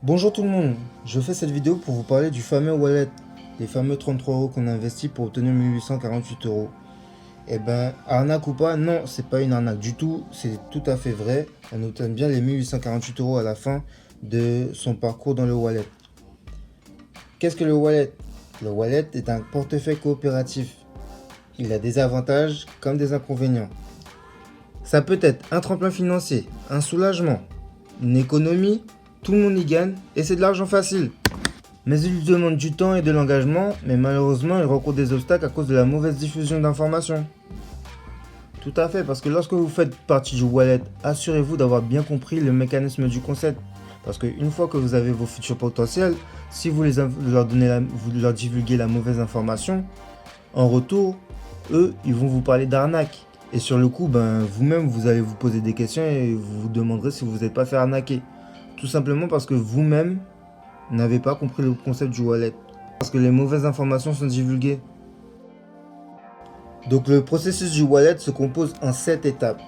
Bonjour tout le monde, je fais cette vidéo pour vous parler du fameux wallet, les fameux 33 € qu'on a investi pour obtenir 1848 €. Eh ben, arnaque ou pas, non, c'est pas une arnaque du tout, c'est tout à fait vrai. On obtient bien les 1848 € à la fin de son parcours dans le wallet. Qu'est-ce que le wallet? Le wallet est un portefeuille coopératif. Il a des avantages comme des inconvénients. Ça peut être un tremplin financier, un soulagement, une économie, tout le monde y gagne et c'est de l'argent facile. Mais il demande du temps et de l'engagement, mais malheureusement il rencontre des obstacles à cause de la mauvaise diffusion d'informations. Tout à fait, parce que lorsque vous faites partie du wallet, assurez-vous d'avoir bien compris le mécanisme du concept. Parce qu'une fois que vous avez vos futurs potentiels, si vous vous leur divulguez la mauvaise information, en retour, eux, ils vont vous parler d'arnaque. Et sur le coup, vous-même, vous allez vous poser des questions et vous vous demanderez si vous n'êtes pas fait arnaquer. Tout simplement parce que vous-même n'avez pas compris le concept du wallet. Parce que les mauvaises informations sont divulguées. Donc le processus du wallet se compose en 7 étapes.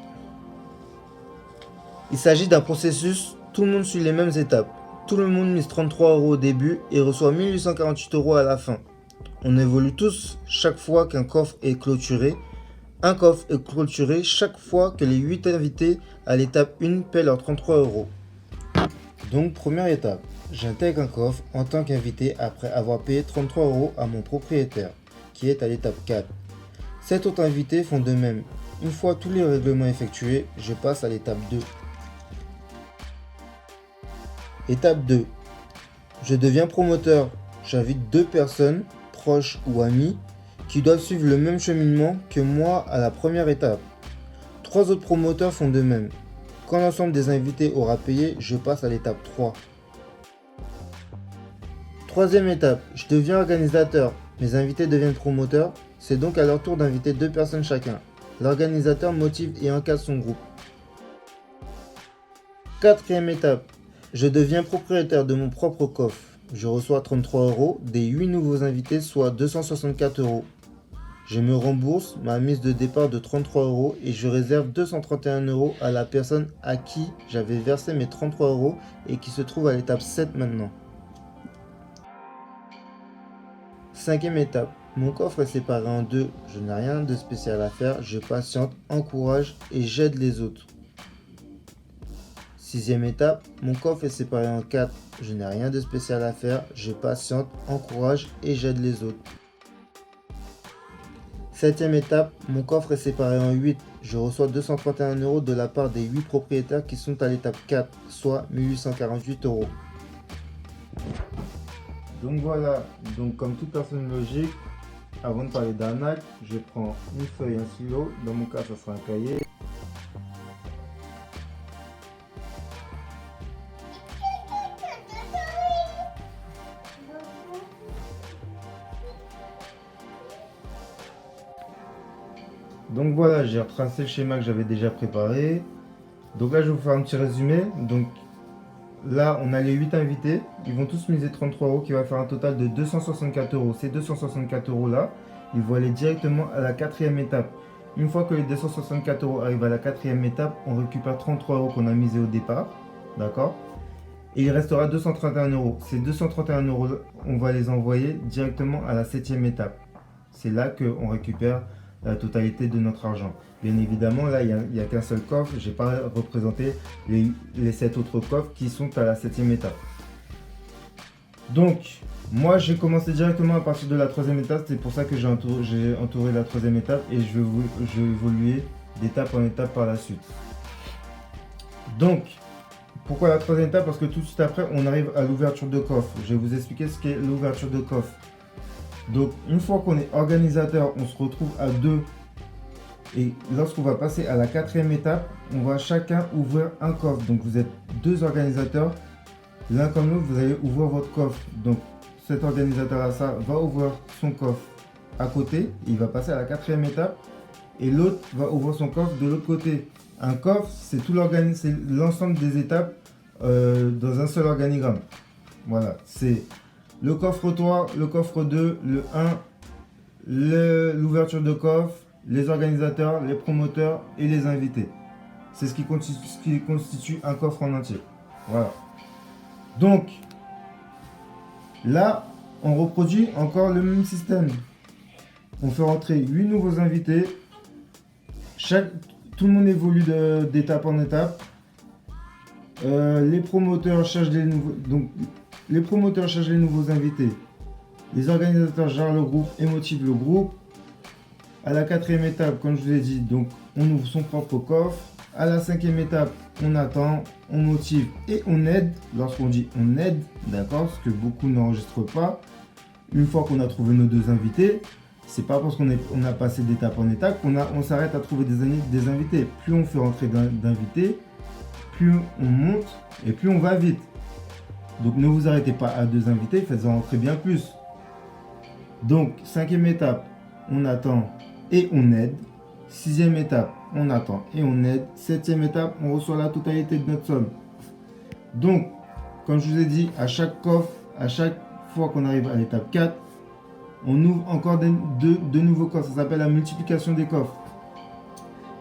Il s'agit d'un processus, tout le monde suit les mêmes étapes. Tout le monde mise 33 € au début et reçoit 1848 € à la fin. On évolue tous chaque fois qu'un coffre est clôturé. Un coffre est clôturé chaque fois que les 8 invités à l'étape 1 paient leurs 33 €. Donc première étape, j'intègre un coffre en tant qu'invité après avoir payé 33 € à mon propriétaire, qui est à l'étape 4. 7 autres invités font de même. Une fois tous les règlements effectués, je passe à l'étape 2. Étape 2. Je deviens promoteur. J'invite 2 personnes, proches ou amis, qui doivent suivre le même cheminement que moi à la première étape. 3 autres promoteurs font de même. Quand l'ensemble des invités aura payé, je passe à l'étape 3. Troisième étape, je deviens organisateur. Mes invités deviennent promoteurs. C'est donc à leur tour d'inviter 2 personnes chacun. L'organisateur motive et encadre son groupe. Quatrième étape, je deviens propriétaire de mon propre coffre. Je reçois 33 € des 8 nouveaux invités, soit 264 €. Je me rembourse ma mise de départ de 33 € et je réserve 231 € à la personne à qui j'avais versé mes 33 € et qui se trouve à l'étape 7 maintenant. Cinquième étape, mon coffre est séparé en deux. Je n'ai rien de spécial à faire, je patiente, encourage et j'aide les autres. Sixième étape, mon coffre est séparé en 4. Je n'ai rien de spécial à faire, je patiente, encourage et j'aide les autres. Septième étape, mon coffre est séparé en 8. Je reçois 231 € de la part des 8 propriétaires qui sont à l'étape 4, soit 1848 €. Donc voilà, donc comme toute personne logique, avant de parler d'arnaque, je prends une feuille, un stylo, dans mon cas ça sera un cahier. Donc voilà, j'ai retracé le schéma que j'avais déjà préparé. Donc là je vais vous faire un petit résumé. Donc là on a les 8 invités, ils vont tous miser 33 € qui va faire un total de 264 €. Ces 264 € là, ils vont aller directement à la quatrième étape. Une fois que les 264 € arrivent à la quatrième étape, on récupère 33 € qu'on a misé au départ. D'accord? Et il restera 231 €. Ces 231 €, on va les envoyer directement à la septième étape. C'est là qu'on récupère la totalité de notre argent. Bien évidemment, là, il n'y a qu'un seul coffre. Je n'ai pas représenté les 7 autres coffres qui sont à la septième étape. Donc, moi, j'ai commencé directement à partir de la troisième étape. C'est pour ça que j'ai entouré la troisième étape et je vais évoluer d'étape en étape par la suite. Donc, pourquoi la troisième étape? Parce que tout de suite après, on arrive à l'ouverture de coffre. Je vais vous expliquer ce qu'est l'ouverture de coffre. Donc, une fois qu'on est organisateur, on se retrouve à 2. Et lorsqu'on va passer à la quatrième étape, on va chacun ouvrir un coffre. Donc, vous êtes 2 organisateurs. L'un comme l'autre, vous allez ouvrir votre coffre. Donc, cet organisateur-là, ça va ouvrir son coffre à côté. Il va passer à la quatrième étape. Et l'autre va ouvrir son coffre de l'autre côté. Un coffre, c'est l'ensemble des étapes dans un seul organigramme. Voilà, c'est le coffre 3, le coffre 2, le 1, l'ouverture de coffre, les organisateurs, les promoteurs et les invités. C'est ce qui constitue un coffre en entier. Voilà. Donc, là, on reproduit encore le même système. On fait rentrer 8 nouveaux invités. Tout le monde évolue d'étape en étape. Les promoteurs cherchent les promoteurs cherchent les nouveaux invités. Les organisateurs gèrent le groupe et motivent le groupe. À la 4e étape, comme je vous ai dit, donc on ouvre son propre coffre. À la 5e étape, on attend, on motive et on aide. Lorsqu'on dit on aide, d'accord, ce que beaucoup n'enregistrent pas. Une fois qu'on a trouvé nos 2 invités, c'est pas parce qu'on a passé d'étape en étape qu'on s'arrête à trouver des invités. Plus on fait rentrer d'invités, plus on monte et plus on va vite. Donc ne vous arrêtez pas à 2 invités, faites-en rentrer bien plus. Donc 5e étape, on attend et on aide. 6e étape, on attend et on aide. 7e étape, on reçoit la totalité de notre somme. Donc, comme je vous ai dit, à chaque coffre, à chaque fois qu'on arrive à l'étape 4, on ouvre encore de nouveaux coffres. Ça s'appelle la multiplication des coffres.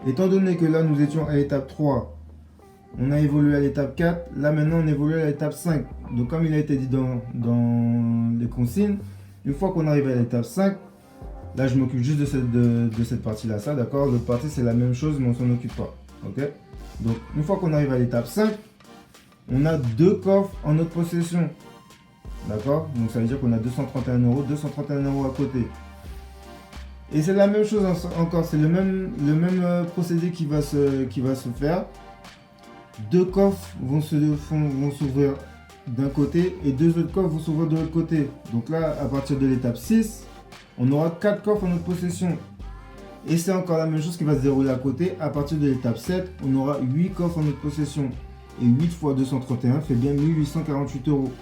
Étant donné que là, nous étions à l'étape 3, on a évolué à l'étape 4. Là, maintenant, on évolue à l'étape 5. Donc, comme il a été dit dans les consignes, une fois qu'on arrive à l'étape 5, là, je m'occupe juste de cette partie-là, ça, d'accord. L'autre partie, c'est la même chose, mais on s'en occupe pas, ok. Donc, une fois qu'on arrive à l'étape 5, on a 2 coffres en notre possession, d'accord. Donc, ça veut dire qu'on a 231 euros à côté. Et c'est la même chose encore, c'est le même procédé qui va se faire. 2 coffres vont s'ouvrir d'un côté et 2 autres coffres vont s'ouvrir de l'autre côté. Donc là, à partir de l'étape 6, on aura 4 coffres en notre possession. Et c'est encore la même chose qui va se dérouler à côté. À partir de l'étape 7, on aura 8 coffres en notre possession. Et 8 fois 231 fait bien 1848 euros.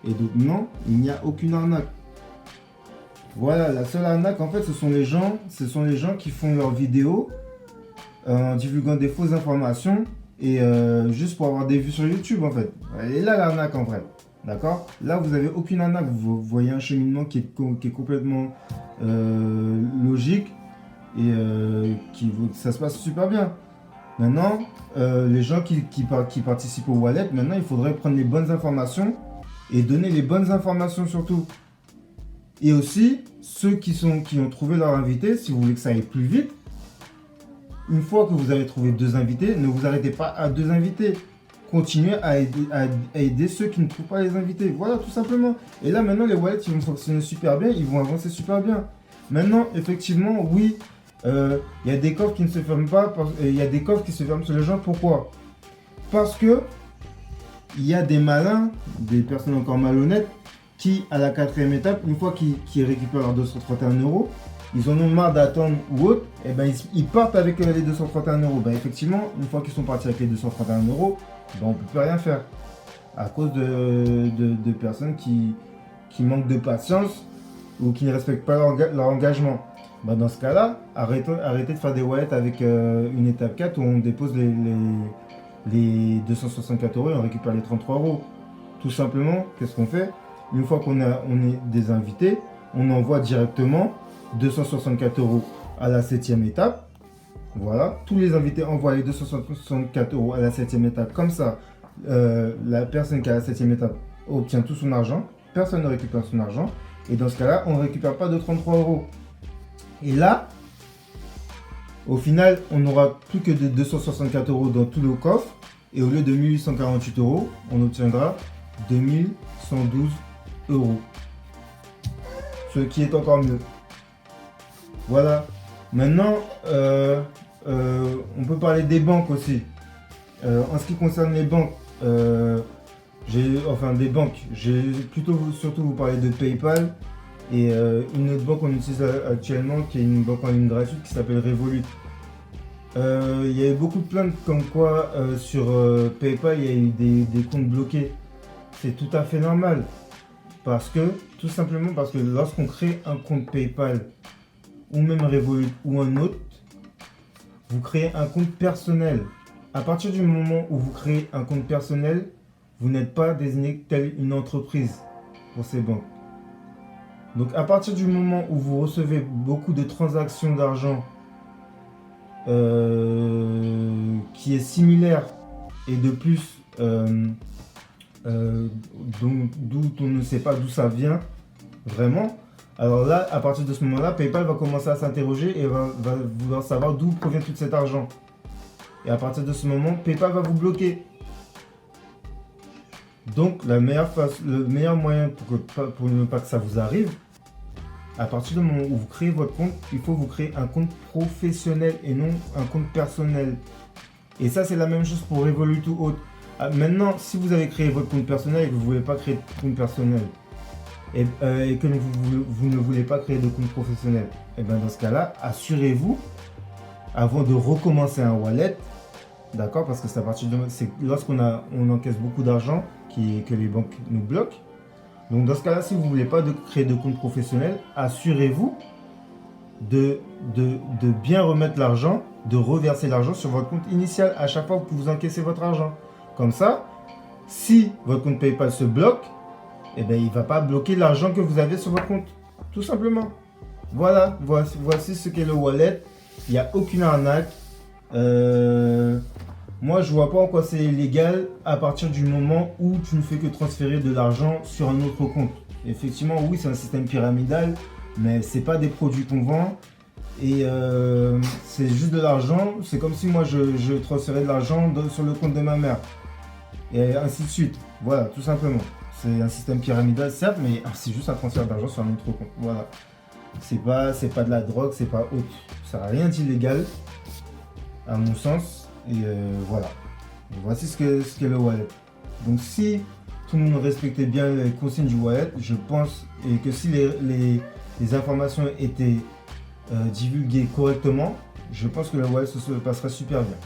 Et donc non, il n'y a aucune arnaque. Voilà, la seule arnaque, en fait, ce sont les gens qui font leurs vidéos en divulguant des fausses informations et juste pour avoir des vues sur YouTube, en fait. Et là, l'arnaque, en vrai. D'accord. Là, vous n'avez aucune arnaque. Vous voyez un cheminement qui est complètement logique et ça se passe super bien. Maintenant, les gens qui participent au wallet, maintenant, il faudrait prendre les bonnes informations et donner les bonnes informations surtout. Et aussi, ceux qui ont trouvé leur invité, si vous voulez que ça aille plus vite, une fois que vous avez trouvé 2 invités, ne vous arrêtez pas à 2 invités. Continuez à aider ceux qui ne trouvent pas les invités. Voilà, tout simplement. Et là, maintenant, les wallets, ils vont fonctionner super bien, ils vont avancer super bien. Maintenant, effectivement, oui, il y a des coffres qui ne se ferment pas, il y a des coffres qui se ferment sur les gens. Pourquoi? Parce que il y a des malins, des personnes encore malhonnêtes, qui, à la 4e étape, une fois qu'ils récupèrent leurs 231 euros, ils en ont marre d'attendre ou autre, et ben ils partent avec les 231 euros. Ben effectivement, une fois qu'ils sont partis avec les 231 euros, ben on ne peut plus rien faire. À cause de personnes qui manquent de patience ou qui ne respectent pas leur engagement. Ben dans ce cas-là, arrêtez de faire des wallets avec une étape 4 où on dépose les 264 euros et on récupère les 33 euros. Tout simplement, qu'est-ce qu'on fait? Une fois qu'on est des invités, on envoie directement 264 euros à la 7e étape. Voilà, tous les invités envoient les 264 euros à la 7e étape. Comme ça, la personne qui est à la 7e étape obtient tout son argent. Personne ne récupère son argent. Et dans ce cas-là, on ne récupère pas de 33 euros. Et là, au final, on n'aura plus que de 264 euros dans tous nos coffres. Et au lieu de 1848 euros, on obtiendra 2112 euros. Ce qui est encore mieux. Voilà. Maintenant, on peut parler des banques aussi. En ce qui concerne les banques, j'ai plutôt surtout vous parler de PayPal et une autre banque qu'on utilise actuellement qui est une banque en ligne gratuite qui s'appelle Revolut. Il y a eu beaucoup de plaintes comme quoi sur PayPal il y a eu des comptes bloqués. C'est tout à fait normal. Tout simplement parce que lorsqu'on crée un compte PayPal ou même Revolut ou un autre, vous créez un compte personnel. À partir du moment où vous créez un compte personnel, vous n'êtes pas désigné telle une entreprise pour ces banques. Donc à partir du moment où vous recevez beaucoup de transactions d'argent qui est similaire et de plus d'où on ne sait pas d'où ça vient vraiment. Alors là, à partir de ce moment-là, PayPal va commencer à s'interroger et va vouloir savoir d'où provient tout cet argent. Et à partir de ce moment, PayPal va vous bloquer. Donc le meilleur moyen pour ne pas que ça vous arrive, à partir du moment où vous créez votre compte, il faut vous créer un compte professionnel et non un compte personnel. Et ça, c'est la même chose pour Revolut ou autre. Maintenant, si vous avez créé votre compte personnel et que vous ne voulez pas créer de compte personnel, et que vous ne voulez pas créer de compte professionnel, et bien dans ce cas-là, assurez-vous, avant de recommencer un wallet, d'accord, parce que c'est à partir de lorsqu'on encaisse beaucoup d'argent que les banques nous bloquent. Donc dans ce cas-là, si vous ne voulez pas créer de compte professionnel, assurez-vous de bien remettre l'argent, de reverser l'argent sur votre compte initial à chaque fois que vous encaissez votre argent. Comme ça, si votre compte PayPal se bloque, eh bien, il ne va pas bloquer l'argent que vous avez sur votre compte. Tout simplement. Voilà, voici ce qu'est le wallet. Il n'y a aucune arnaque. Moi, je vois pas en quoi c'est illégal à partir du moment où tu ne fais que transférer de l'argent sur un autre compte. Effectivement, oui, c'est un système pyramidal, mais c'est pas des produits qu'on vend. Et c'est juste de l'argent. C'est comme si moi, je transférais de l'argent sur le compte de ma mère. Et ainsi de suite. Voilà, tout simplement. C'est un système pyramidal, certes, mais c'est juste un transfert d'argent sur un autre compte. Voilà. C'est pas de la drogue, c'est pas autre. Ça n'a rien d'illégal, à mon sens. Et voilà. Et voici ce qu'est le wallet. Donc si tout le monde respectait bien les consignes du wallet, je pense, et que si les informations étaient divulguées correctement, je pense que le wallet se passerait super bien.